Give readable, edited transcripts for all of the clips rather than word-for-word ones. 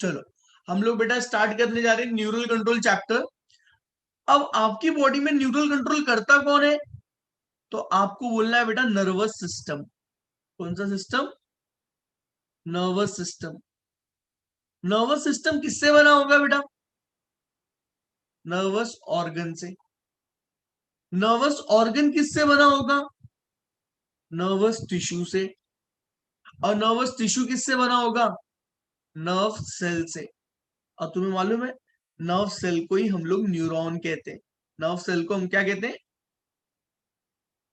चलो हम लोग बेटा स्टार्ट करने जा रहे हैं न्यूरल कंट्रोल चैप्टर। अब आपकी बॉडी में न्यूरल कंट्रोल करता कौन है? तो आपको बोलना है बेटा नर्वस सिस्टम। कौन सा system? Nervous system. Nervous system किससे बना होगा बेटा? नर्वस ऑर्गन से। नर्वस ऑर्गन किससे बना होगा? नर्वस टिश्यू से। और नर्वस टिश्यू किससे बना होगा? नर्व सेल से। और तुम्हें मालूम है नर्व सेल को ही हम लोग न्यूरॉन कहते हैं। नर्व सेल को हम क्या कहते हैं?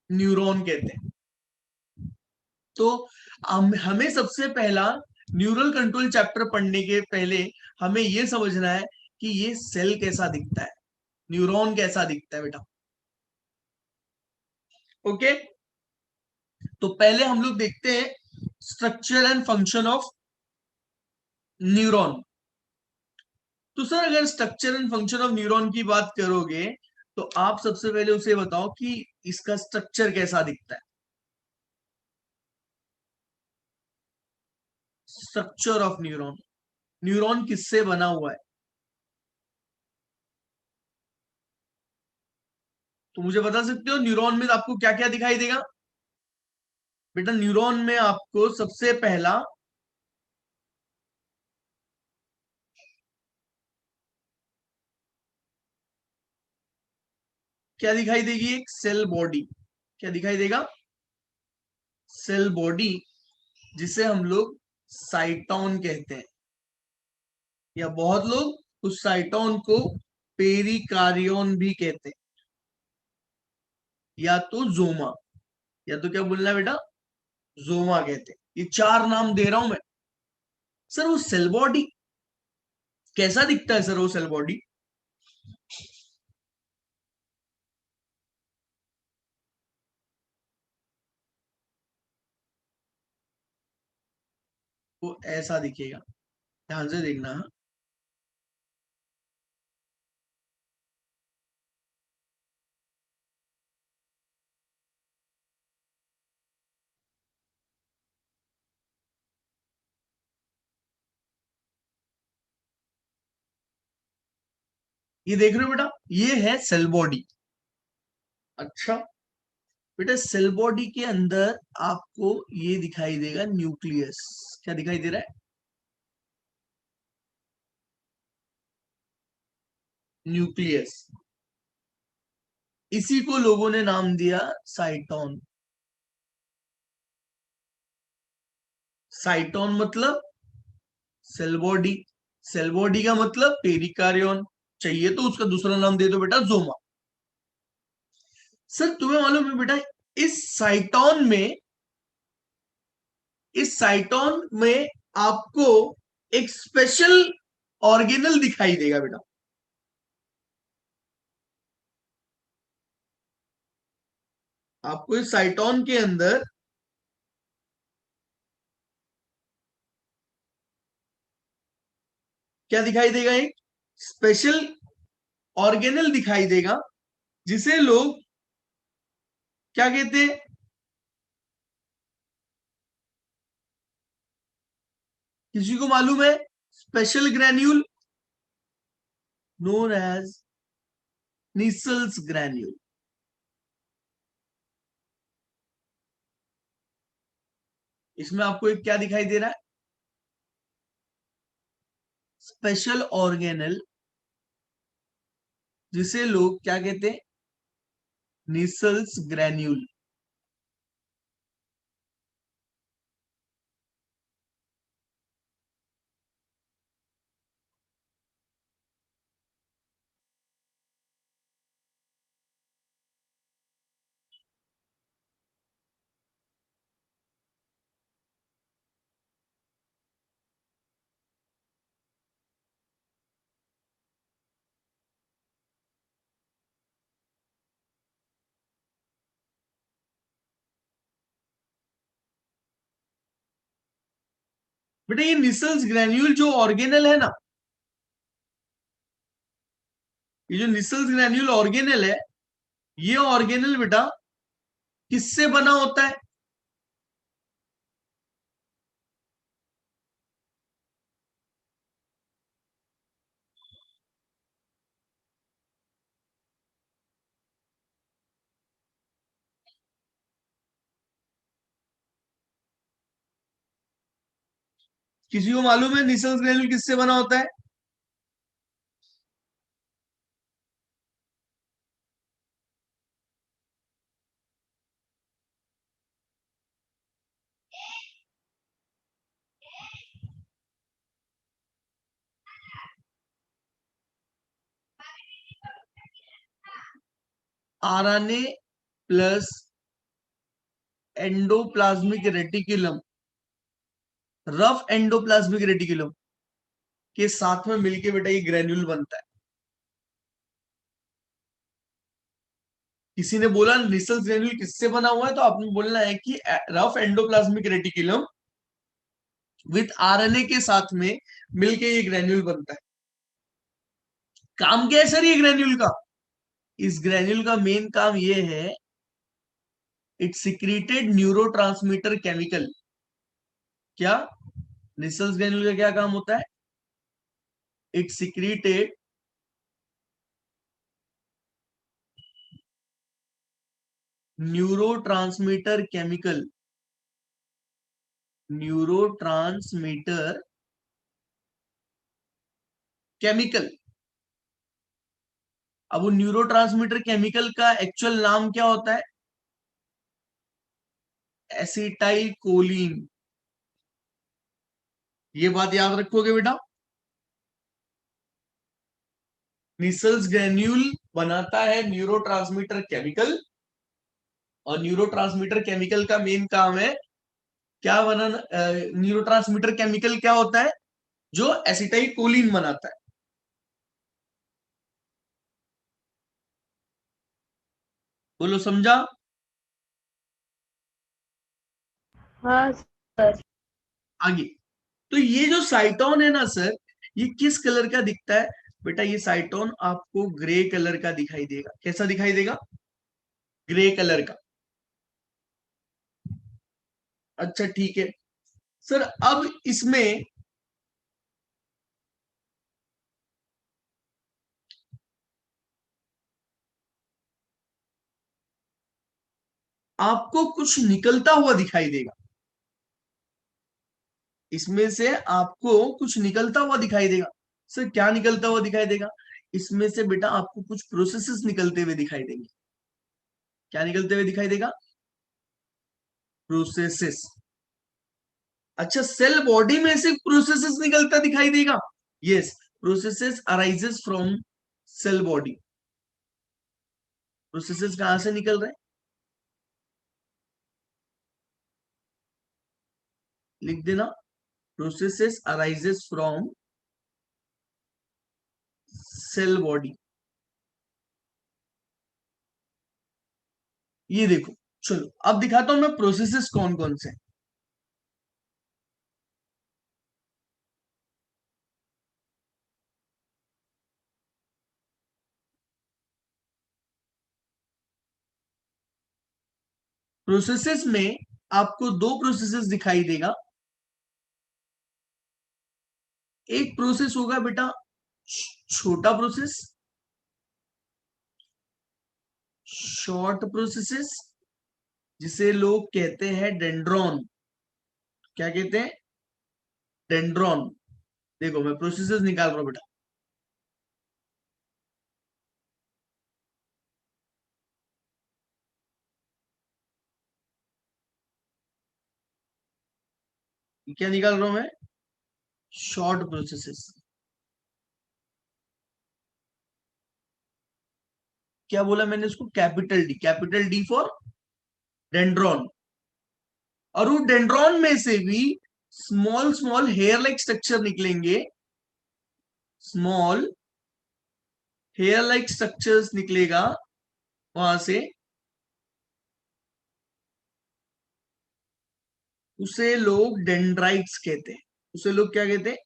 न्यूरॉन कहते हैं। तो हमें सबसे पहला न्यूरल कंट्रोल चैप्टर पढ़ने के पहले हमें यह समझना है कि ये सेल कैसा दिखता है, न्यूरॉन कैसा दिखता है बेटा। ओके, तो पहले हम लोग देखते हैं structure and function of neuron. तो सर अगर structure and function of neuron की बात करोगे तो आप सबसे पहले उसे बताओ कि इसका स्ट्रक्चर कैसा दिखता है। स्ट्रक्चर ऑफ न्यूरॉन, न्यूरॉन किससे बना हुआ है? तो मुझे बता सकते हो न्यूरॉन में आपको क्या क्या दिखाई देगा? बेटा न्यूरॉन में आपको सबसे पहला क्या दिखाई देगी? एक सेल बॉडी। क्या दिखाई देगा? सेल बॉडी, जिसे हम लोग साइटोन कहते हैं, या बहुत लोग उस साइटोन को पेरिकार्योन भी कहते हैं, या तो जोमा, या तो क्या बोलना है बेटा? जोमा कहते हैं। ये चार नाम दे रहा हूं मैं। सर वो सेल बॉडी कैसा दिखता है? सर वो सेल बॉडी वो ऐसा दिखेगा। ध्यान से देखना। हाँ? ये देख रहे हो बेटा, ये है सेल बॉडी। अच्छा बेटा, सेल बॉडी के अंदर आपको ये दिखाई देगा न्यूक्लियस। क्या दिखाई दे रहा है? न्यूक्लियस। इसी को लोगों ने नाम दिया साइटोन। साइटोन मतलब सेल बॉडी। सेल बॉडी का मतलब पेरिकार्योन। चाहिए तो उसका दूसरा नाम दे दो बेटा, जोमा। सर तुम्हें मालूम है बेटा, इस साइटोन में इस साइटोन में आपको एक स्पेशल ऑर्गेनल दिखाई देगा बेटा। आपको इस साइटोन के अंदर क्या दिखाई देगा? एक स्पेशल ऑर्गेनल दिखाई देगा, जिसे लोग क्या कहते हैं? किसी को मालूम है? Special granule, known as Nissl's granule. इसमें आपको एक क्या दिखाई दे रहा है? स्पेशल ऑर्गेनल, जिसे लोग क्या कहते हैं? Nissl's granule. बेटा ये निसल्स ग्रैन्यूल जो ऑर्गेनल है ना, ये जो निसल्स ग्रैन्यूल ऑर्गेनल है, ये ऑर्गेनल बेटा किससे बना होता है? किसी को मालूम है निसल्स ग्रेन्यूल किससे बना होता है? RNA plus endoplasmic reticulum, rough endoplasmic reticulum के साथ में मिलके बेटा ये ग्रेन्यूल बनता है। किसी ने बोला निसल्स ग्रेन्यूल किससे बना हुआ है, तो आपने बोलना है कि rough endoplasmic reticulum with RNA के साथ में मिलके ये ग्रेन्यूल बनता है। काम क्या है सर ये ग्रेन्यूल का? इस ग्रेन्यूल का मेन काम ये है, इट सिक्रीटेड न्यूरोट्रांसमीटर केमिकल। क्या निसल्स ग्रेन्यूल का क्या काम होता है? It secreted neurotransmitter chemical, neurotransmitter chemical. अब वो न्यूरोट्रांसमीटर केमिकल का एक्चुअल नाम क्या होता है? Acetyl choline. ये बात याद रखोगे बेटा। निसल्स ग्रेन्यूल बनाता है न्यूरोट्रांसमीटर केमिकल, और न्यूरोट्रांसमीटर केमिकल का मेन काम है क्या बनाना? न्यूरोट्रांसमीटर केमिकल क्या होता है? जो एसिटाइल कोलिन बनाता है। बोलो समझा? हाँ सर। आगे, तो ये जो साइटोन है ना सर, ये किस कलर का दिखता है? बेटा ये साइटोन आपको ग्रे कलर का दिखाई देगा। कैसा दिखाई देगा? ग्रे कलर का। अच्छा ठीक है सर। अब इसमें आपको कुछ निकलता हुआ दिखाई देगा, इसमें से आपको कुछ निकलता हुआ दिखाई देगा। सर क्या निकलता हुआ दिखाई देगा? इसमें से बेटा आपको कुछ प्रोसेसेस निकलते हुए दिखाई देंगे। क्या निकलते हुए दिखाई देगा? प्रोसेसेस। अच्छा, सेल बॉडी में से प्रोसेसेस निकलता दिखाई देगा। Yes, processes arises from cell body. Processes कहां से निकल रहे हैं? लिख देना, processes arises from cell body. ये देखो, चलो अब दिखाता हूं मैं प्रोसेसेस कौन कौन से। प्रोसेसेस में आपको दो प्रोसेसेस दिखाई देगा। एक प्रोसेस होगा बेटा छोटा प्रोसेस, शॉर्ट प्रोसेसेस, जिसे लोग कहते हैं डेंड्रॉन। क्या कहते हैं? डेंड्रॉन। देखो मैं प्रोसेसेस निकाल रहा हूं बेटा। क्या निकाल रहा हूं मैं? Short processes. क्या बोला मैंने उसको? Capital D, capital D for dendron. और वो डेंड्रॉन में से भी small small hair like structure निकलेंगे, स्मॉल हेयर लाइक स्ट्रक्चर्स निकलेगा वहां से। उसे लोग डेंड्राइट्स कहते हैं। उसे लोग क्या कहते हैं?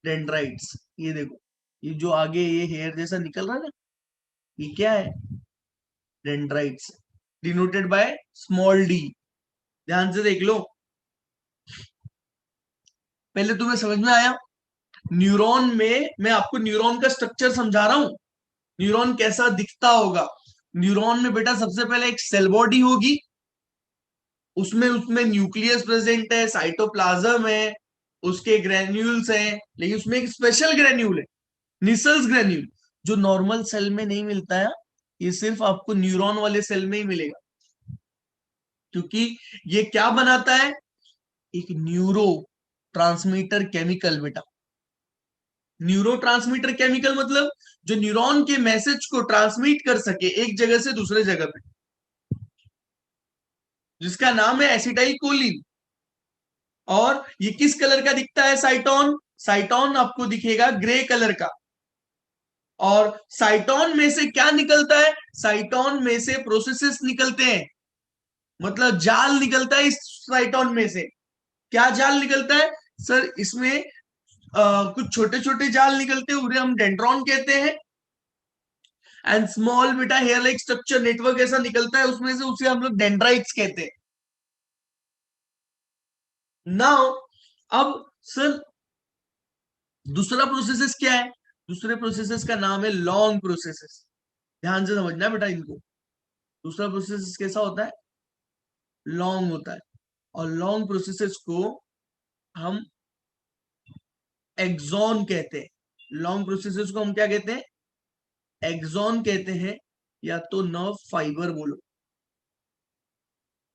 डेंड्राइट्स। ये देखो, ये जो आगे ये हेयर जैसा निकल रहा है ना, ये क्या है? Dendrites, denoted by small D. ध्यान से देख लो। पहले तुम्हें समझ में आया? न्यूरॉन में मैं आपको न्यूरॉन का स्ट्रक्चर समझा रहा हूं, न्यूरॉन कैसा दिखता होगा। न्यूरॉन में बेटा सबसे पहले एक सेल बॉडी होगी, उसमें उसमें न्यूक्लियस प्रेजेंट है, साइटोप्लाज्म है, उसके ग्रेन्यूल्स हैं, लेकिन उसमें एक स्पेशल ग्रेन्यूल है, निसल्स ग्रेन्यूल, जो नॉर्मल सेल में नहीं मिलता है। ये सिर्फ आपको न्यूरॉन वाले सेल में ही मिलेगा, क्योंकि ये क्या बनाता है, एक न्यूरो ट्रांसमीटर केमिकल बेटा। न्यूरो ट्रांसमीटर केमिकल मतलब जो न्यूरॉन के मैसेज को ट्रांसमिट कर सके एक जगह से दूसरे जगह पे, जिसका नाम है एसिटाइल कोलिन। और ये किस कलर का दिखता है, साइटोन, साइटोन आपको दिखेगा ग्रे कलर का। और साइटोन में से क्या निकलता है, साइटोन में से प्रोसेसेस निकलते हैं, मतलब जाल निकलता है इस साइटोन में से। क्या जाल निकलता है सर, इसमें कुछ छोटे छोटे जाल निकलते हैं, उन्हें हम डेंड्रॉन कहते हैं। एंड स्मॉल बेटा हेयर लाइक स्ट्रक्चर नेटवर्क ऐसा निकलता है उसमें से, उसे हम लोग डेंड्राइट्स कहते हैं। नाउ अब सर दूसरा प्रोसेसेस क्या है, दूसरे प्रोसेसेस का नाम है लॉन्ग प्रोसेसेस। ध्यान से समझना बेटा इनको। दूसरा प्रोसेस कैसा होता है, लॉन्ग होता है। और लॉन्ग प्रोसेसेस को हम एक्सॉन कहते हैं। लॉन्ग प्रोसेसेस को हम क्या कहते हैं, एक्सॉन कहते हैं, या तो नर्व फाइबर बोलो।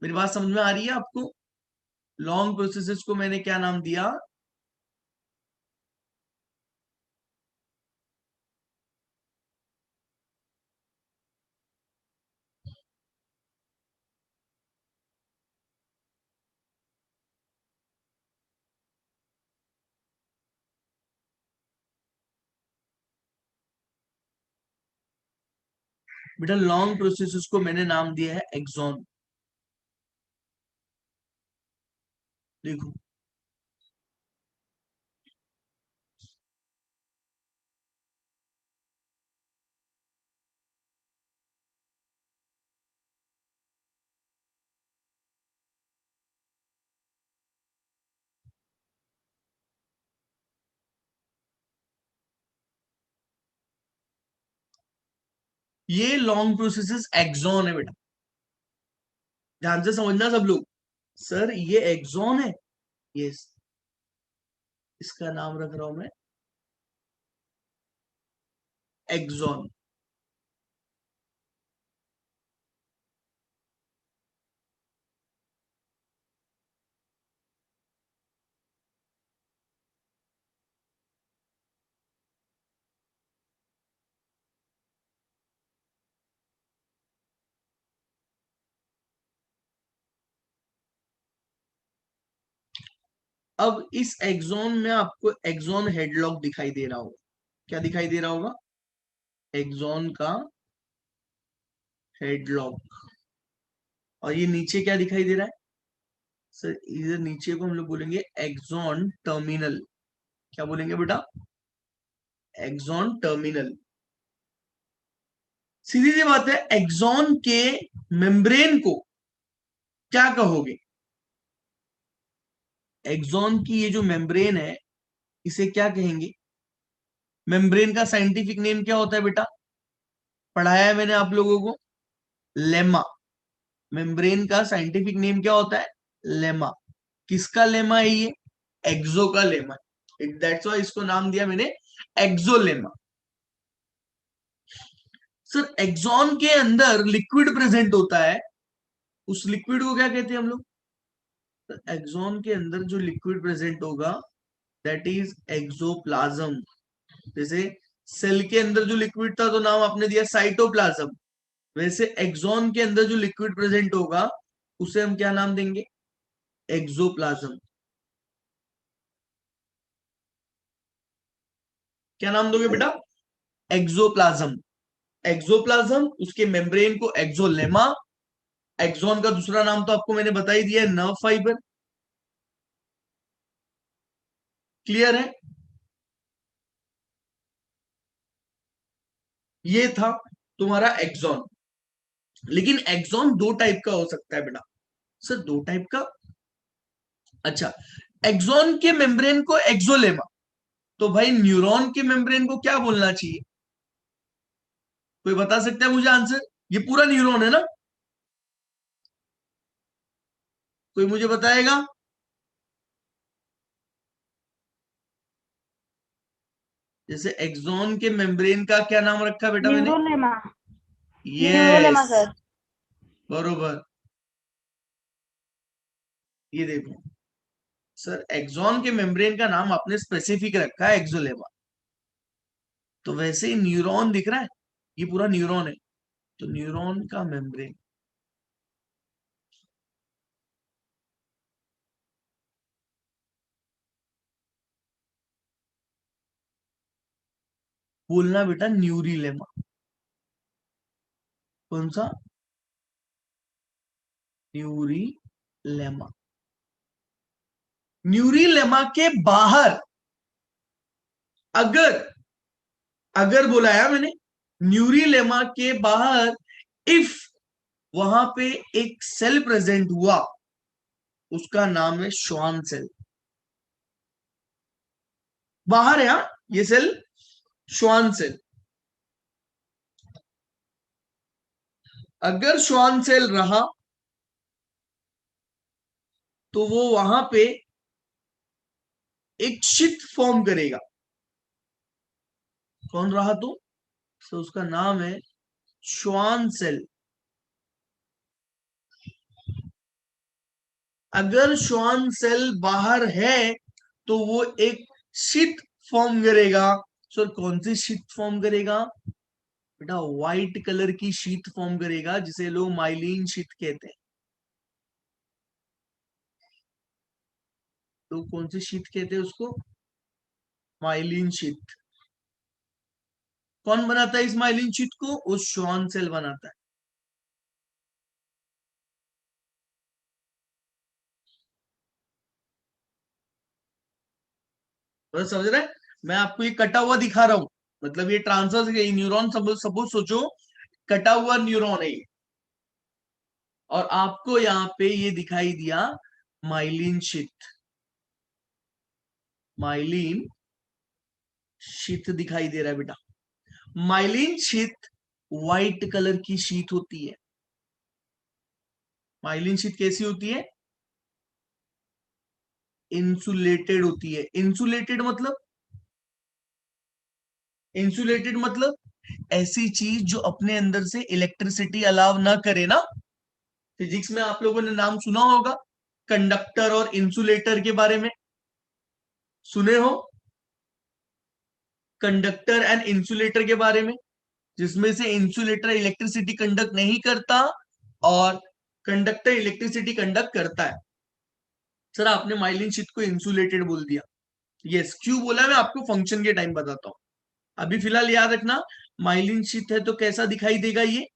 मेरी बात समझ में आ रही है आपको। लॉन्ग प्रोसेसेस को मैंने क्या नाम दिया, बेटा लॉन्ग प्रोसेसेस को मैंने नाम दिया है एक्सॉन। देखो ये लॉन्ग प्रोसेसेस एक्सॉन है बेटा, ध्यान से समझना सब लोग। सर ये एक्सॉन है, यस, इसका नाम रख रहा हूं मैं एक्सॉन। अब इस एक्सॉन में आपको एक्सॉन हेडलॉक दिखाई दे रहा होगा। क्या दिखाई दे रहा होगा, एक्सॉन का हेडलॉक। और ये नीचे क्या दिखाई दे रहा है सर, इधर नीचे को हम लोग बोलेंगे एक्सॉन टर्मिनल। क्या बोलेंगे बेटा, एक्सॉन टर्मिनल। सीधी सी बात है, एक्सॉन के मेम्ब्रेन को क्या कहोगे, एक्सॉन की ये जो मेम्ब्रेन है इसे क्या कहेंगे। मेम्ब्रेन का साइंटिफिक नेम क्या होता है बेटा, पढ़ाया है मैंने आप लोगों को, लेमा। मेम्ब्रेन का साइंटिफिक नेम क्या होता है, लेमा। किसका लेमा है ये, एक्सो का लेमा। दैट्स व्हाई इसको नाम दिया मैंने एक्सोलेमा। सर एक्सॉन के अंदर लिक्विड प्रेजेंट होता है, उस लिक्विड को क्या कहते हैं हम लोग, एक्सॉन के अंदर जो लिक्विड प्रेजेंट होगा दैट इज एक्सोप्लाज्म। जैसे सेल के अंदर जो लिक्विड था तो नाम आपने दिया साइटोप्लाज्म, वैसे एक्सॉन के अंदर जो लिक्विड प्रेजेंट होगा उसे हम क्या नाम देंगे, एक्सोप्लाज्म। क्या नाम दोगे बेटा, एक्सोप्लाज्म। एक्सोप्लाज्म, उसके मेम्ब्रेन को एक्सोलेमा। एक्सॉन का दूसरा नाम तो आपको मैंने बता ही दिया है, नर्व फाइबर। क्लियर है, ये था तुम्हारा एक्सॉन। लेकिन एक्सॉन दो टाइप का हो सकता है बेटा। सर दो टाइप का, अच्छा। एक्सॉन के मेम्ब्रेन को एक्सोलेमा, तो भाई न्यूरॉन के मेम्ब्रेन को क्या बोलना चाहिए, कोई बता सकता है मुझे आंसर, ये पूरा न्यूरॉन है ना, कोई मुझे बताएगा। जैसे एक्सॉन के मेम्ब्रेन का क्या नाम रखा बेटा मैंने? न्यूरोलेमा। न्यूरोलेमा यस, सर। बरोबर। ये देखो सर, एक्सॉन के मेम्ब्रेन का नाम आपने स्पेसिफिक रखा है एक्सोलेमा। तो वैसे ही न्यूरॉन दिख रहा है, ये पूरा न्यूरॉन है, तो न्यूरॉन का मेम्ब्रेन। बोलना बेटा न्यूरीलेमा। कौन सा? न्यूरीलेमा। न्यूरीलेमा के बाहर, अगर अगर बोला है मैंने, न्यूरीलेमा के बाहर इफ वहां पे एक सेल प्रेजेंट हुआ, उसका नाम है श्वान सेल। बाहर है हाँ, ये सेल श्वान सेल। अगर श्वान सेल रहा तो वो वहां पे एक शीट फॉर्म करेगा। कौन रहा तो उसका नाम है श्वान सेल। अगर श्वान सेल बाहर है तो वो एक शीट फॉर्म करेगा। सर कौन सी शीट फॉर्म करेगा बेटा? व्हाइट कलर की शीट फॉर्म करेगा, जिसे लोग माइलिन शीट कहते हैं। तो कौन सी शीट कहते हैं उसको? Myelin sheath. कौन बनाता है इस माइलिन शीट को? उस श्वान सेल बनाता है। तो समझ रहे हैं? मैं आपको ये कटा हुआ दिखा रहा हूं, मतलब ये ट्रांसफर न्यूरॉन, सपोज सोचो कटा हुआ न्यूरॉन है ये, और आपको यहाँ पे ये दिखाई दिया माइलिन शीट। माइलिन शीट दिखाई दे रहा है बेटा। माइलिन शीट व्हाइट कलर की शीट होती है। माइलिन शीट कैसी होती है? इंसुलेटेड होती है। इंसुलेटेड मतलब ऐसी चीज जो अपने अंदर से इलेक्ट्रिसिटी अलाव ना करे ना। फिजिक्स में आप लोगों ने नाम सुना होगा कंडक्टर और इंसुलेटर के बारे में, सुने हो? कंडक्टर एंड इंसुलेटर के बारे में, जिसमें से इंसुलेटर इलेक्ट्रिसिटी कंडक्ट नहीं करता और कंडक्टर इलेक्ट्रिसिटी कंडक्ट करता है। सर आपने माइलिन शीट को इंसुलेटेड बोल दिया। यस, क्यों बोला मैं आपको फंक्शन के टाइम बताता हूं। अभी फिलहाल याद रखना, माइलिन शीट है तो कैसा दिखाई देगा ये?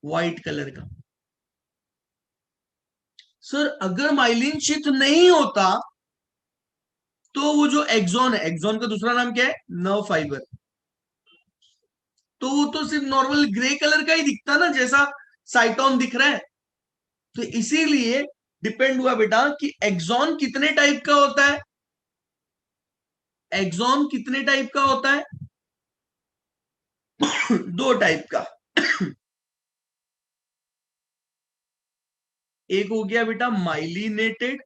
व्हाइट कलर का। सर अगर माइलिन शीट नहीं होता तो वो जो एक्सॉन है, एक्सॉन का दूसरा नाम क्या है? Nerve fibre. तो वो तो सिर्फ नॉर्मल ग्रे कलर का ही दिखता ना, जैसा साइटोन दिख रहा है। तो इसीलिए डिपेंड हुआ बेटा कि एक्सॉन कितने टाइप का होता है। एक्सॉन कितने टाइप का होता है? दो टाइप का। एक हो गया बेटा माइलिनेटेड,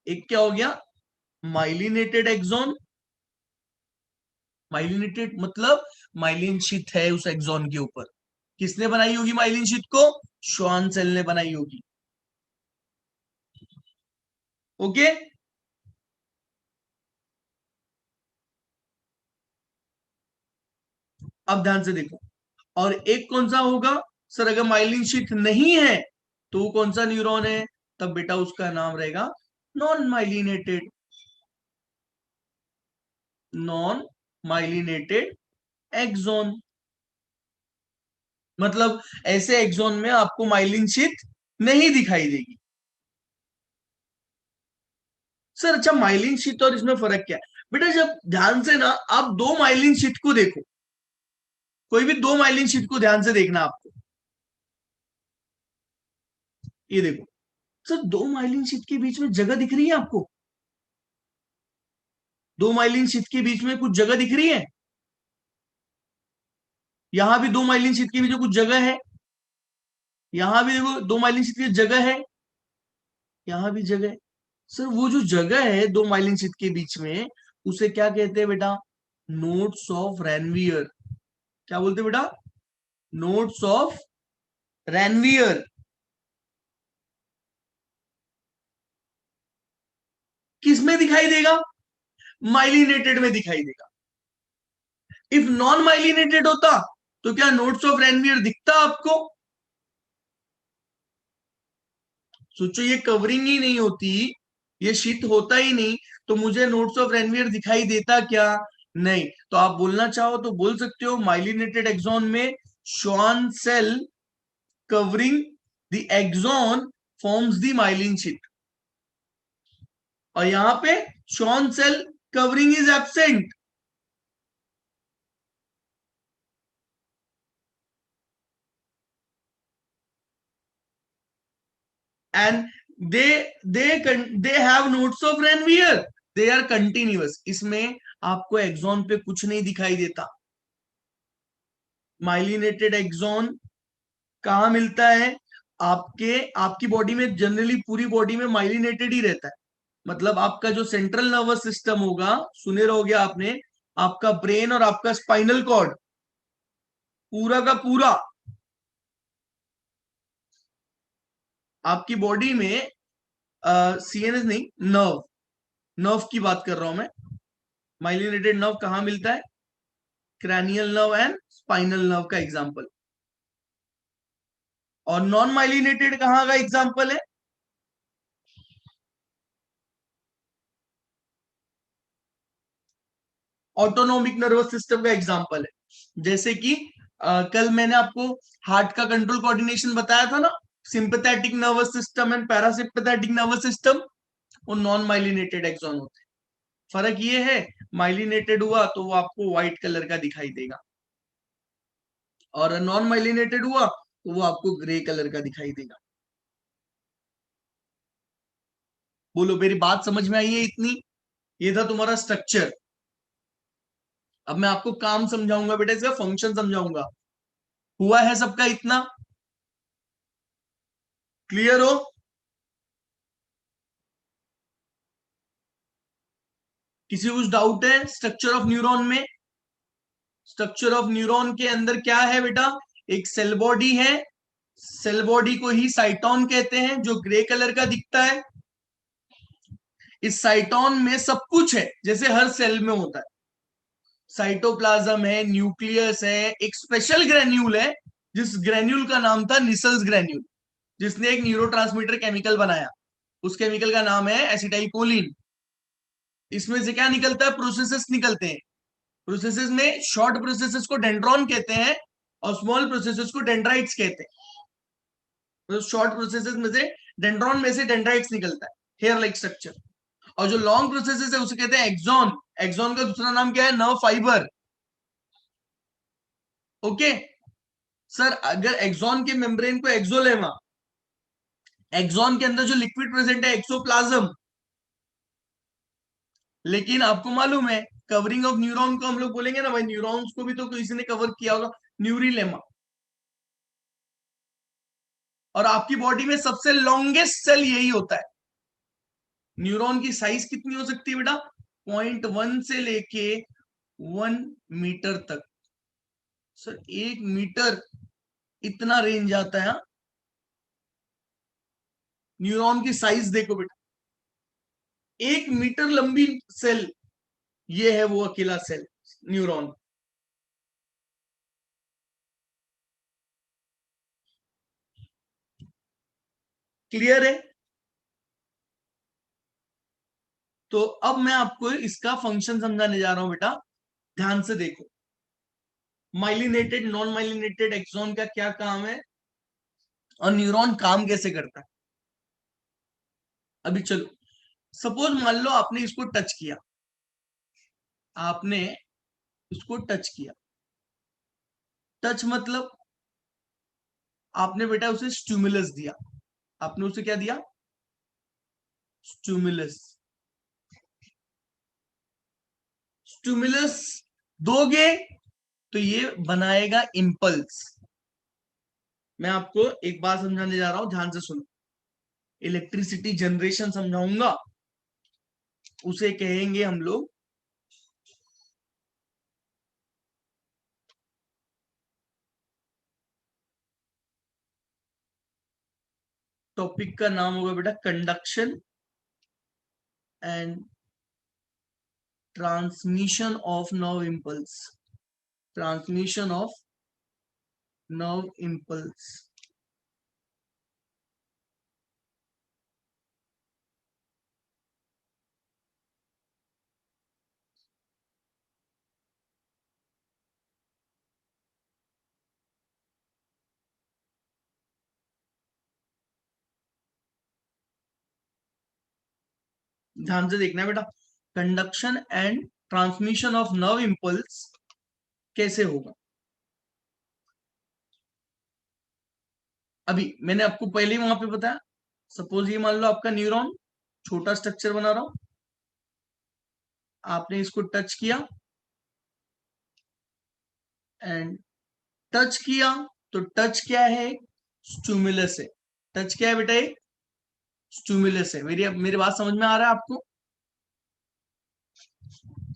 एक क्या हो गया? Myelinated axon. माइलिनेटेड मतलब माइलिन शीट है उस एक्सॉन के ऊपर। किसने बनाई होगी माइलिन शीट को? श्वान सेल ने बनाई होगी। ओके। अब ध्यान से देखो, और एक कौन सा होगा? सर अगर माइलिन शीट नहीं है तो वो कौन सा न्यूरॉन है? तब बेटा उसका नाम रहेगा non myelinated. Non myelinated axon. मतलब ऐसे एक्सॉन में आपको माइलिन शीट नहीं दिखाई देगी। सर अच्छा, माइलिन शीट और इसमें फर्क क्या है बेटा? जब ध्यान से ना आप दो माइलिन शीट को देखो, कोई भी दो माइलिन शीट को ध्यान से देखना आपको। ये देखो सर, दो माइलिन शीट के बीच में जगह दिख रही है आपको? दो माइलिन शीट के बीच में कुछ जगह दिख रही है? यहां भी दो माइलिन शीट के बीच में कुछ जगह है। यहां भी देखो दो माइलिन शीट की जगह है। यहां भी जगह है। सर वो जो जगह है दो माइलिन शीट के बीच में, उसे क्या कहते हैं बेटा? नोट्स ऑफ रैनवियर, क्या बोलते बेटा, नोट्स ऑफ रैनवियर किस में दिखाई देगा, माइलिनेटेड में दिखाई देगा। इफ नॉन माइलिनेटेड होता तो क्या नोट्स ऑफ रैनवियर दिखता आपको, सोचो ये कवरिंग ही नहीं होती, ये शीट होता ही नहीं, तो मुझे नोट्स ऑफ रैनवियर दिखाई देता क्या, नहीं। तो आप बोलना चाहो तो बोल सकते हो माइलिनेटेड एक्सॉन में Schwann cell covering the axon forms the myelin sheath, और यहां पे Schwann cell covering is absent. And they have nodes of Ranvier, they are continuous, इसमें आपको एक्सॉन पे कुछ नहीं दिखाई देता। माइलिनेटेड एक्सॉन कहाँ मिलता है, आपकी बॉडी में, जनरली पूरी बॉडी में माइलिनेटेड ही रहता है। मतलब आपका जो सेंट्रल नर्वस सिस्टम होगा, सुने रहोगे आपने, आपका ब्रेन और आपका स्पाइनल कॉर्ड पूरा का पूरा आपकी बॉडी में, सीएनएस नहीं, नर्व, नर्व की बात कर रहा हूं मैं। माइलिनेटेड नर्व कहां मिलता है, cranial nerve and spinal nerve का एग्जांपल। और नॉन माइलिनेटेड कहां का एग्जांपल है, ऑटोनोमिक नर्वस सिस्टम का एग्जांपल है। जैसे कि कल मैंने आपको हार्ट का कंट्रोल कोऑर्डिनेशन बताया था ना, sympathetic nervous system and parasympathetic nervous system, वो नॉन माइलिनेटेड एक्सॉन होते हैं। फर्क ये है, माइलिनेटेड हुआ तो वो आपको व्हाइट कलर का दिखाई देगा, और नॉन माइलिनेटेड हुआ तो वो आपको ग्रे कलर का दिखाई देगा। बोलो मेरी बात समझ में आई है इतनी, ये था तुम्हारा स्ट्रक्चर। अब मैं आपको काम समझाऊंगा बेटा, इसका फंक्शन समझाऊंगा। हुआ है सबका इतना, क्लियर हो। किसी को कुछ डाउट है स्ट्रक्चर ऑफ न्यूरॉन में, स्ट्रक्चर ऑफ न्यूरॉन के अंदर क्या है बेटा, एक सेल बॉडी है, सेल बॉडी को ही साइटोन कहते हैं, जो ग्रे कलर का दिखता है। इस साइटोन में सब कुछ है, जैसे हर सेल में होता है। साइटोप्लाज्म है, न्यूक्लियस है, एक स्पेशल ग्रेन्यूल है, जिस ग्रेन्यूल का नाम था निसल्स ग्रेन्यूल, जिसने एक न्यूरोट्रांसमीटर केमिकल बनाया, उस केमिकल का नाम है एसिटाइल कोलिन। इसमें से क्या निकलता है, प्रोसेसेस निकलते हैं। प्रोसेसेस में शॉर्ट प्रोसेसेस को डेंड्रॉन कहते हैं, और स्मॉल प्रोसेसेस को डेंड्राइट्स कहते हैं। तो शॉर्ट प्रोसेसेस में से, डेंड्रॉन में से डेंड्राइट्स निकलता है, हेयर लाइक स्ट्रक्चर। और जो लॉन्ग प्रोसेसेस है उसे कहते हैं एक्सॉन। एक्सॉन का दूसरा नाम क्या है, नर्व फाइबर। ओके सर, अगर एक्सॉन के मेम्ब्रेन को एक्सोलेमा, एक्सॉन के अंदर जो लिक्विड प्रेजेंट है एक्सोप्लाज्म, लेकिन आपको मालूम है कवरिंग ऑफ न्यूरॉन को हम लोग बोलेंगे ना भाई, न्यूरॉन्स को भी तो किसी ने कवर किया होगा, न्यूरिलेमा। और आपकी बॉडी में सबसे लॉन्गेस्ट सेल यही होता है। न्यूरॉन की साइज कितनी हो सकती है बेटा, 0.1 से लेके 1 मीटर तक। सर 1 मीटर, इतना रेंज आता है। न्यूरॉन की साइज देखो बेटा, 1 मीटर लंबी सेल, ये है वो अकेला सेल न्यूरॉन। क्लियर है। तो अब मैं आपको इसका फंक्शन समझाने जा रहा हूं बेटा, ध्यान से देखो। माइलिनेटेड नॉन माइलिनेटेड एक्सॉन का क्या काम है, और न्यूरॉन काम कैसे करता है। अभी चलो, सपोज मान लो आपने इसको टच किया, आपने इसको टच किया। टच मतलब आपने बेटा उसे स्टिमुलस दिया, आपने उसे क्या दिया, स्टिमुलस। स्टिमुलस दोगे तो ये बनाएगा इंपल्स। मैं आपको एक बात समझाने जा रहा हूं, ध्यान से सुनो। इलेक्ट्रिसिटी जनरेशन समझाऊंगा, उसे कहेंगे हम लोग टॉपिक का नाम होगा बेटा conduction and transmission of nerve impulse, transmission of nerve impulse. ध्यान से देखना है बेटा, conduction and transmission of nerve impulse कैसे होगा। अभी मैंने आपको पहले ही वहां पे बताया, सपोज ये मान लो आपका न्यूरॉन, छोटा स्ट्रक्चर बना रहा हूं, आपने इसको टच किया एंड टच किया, तो टच क्या है, स्टिमुलस है। टच क्या है बेटा, एक स्टिमुलस है। मेरी बात समझ में आ रहा है आपको?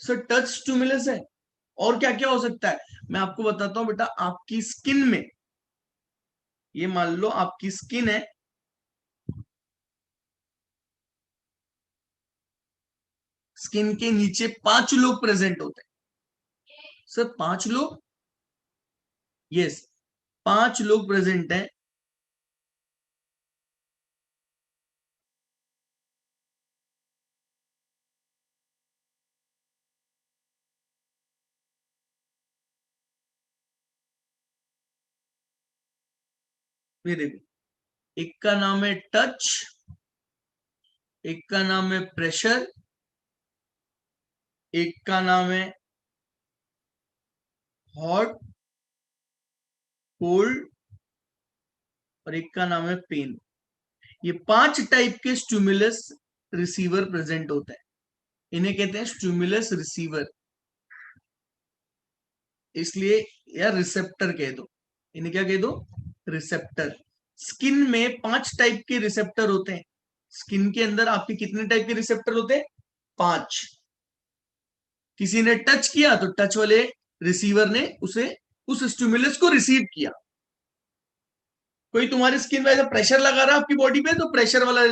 सर टच स्टिमुलस है, और क्या क्या हो सकता है मैं आपको बताता हूं बेटा। आपकी स्किन में, ये मान लो आपकी स्किन है, स्किन के नीचे 5 लोग प्रेजेंट होते हैं। सर 5 लोग, यस 5 लोग प्रेजेंट हैं। ये देखो, एक का नाम है टच, एक का नाम है प्रेशर, एक का नाम है हॉट, कोल्ड, और एक का नाम है पेन। ये 5 टाइप के स्टिमुलस रिसीवर प्रेजेंट होते हैं, इन्हें कहते हैं स्टिमुलस रिसीवर। इसलिए या रिसेप्टर कह दो, इन्हें क्या कह दो, रिसेप्टर। स्किन में 5 टाइप के रिसेप्टर होते हैं। स्किन के अंदर आपके कितने टाइप के रिसेप्टर होते हैं, 5। किसी ने टच किया तो टच वाले रिसीवर ने उसे, उस स्टिमुलस को रिसीव किया। कोई तुम्हारी स्किन में ऐसा प्रेशर लगा रहा है आपकी बॉडी पे, तो प्रेशर वाला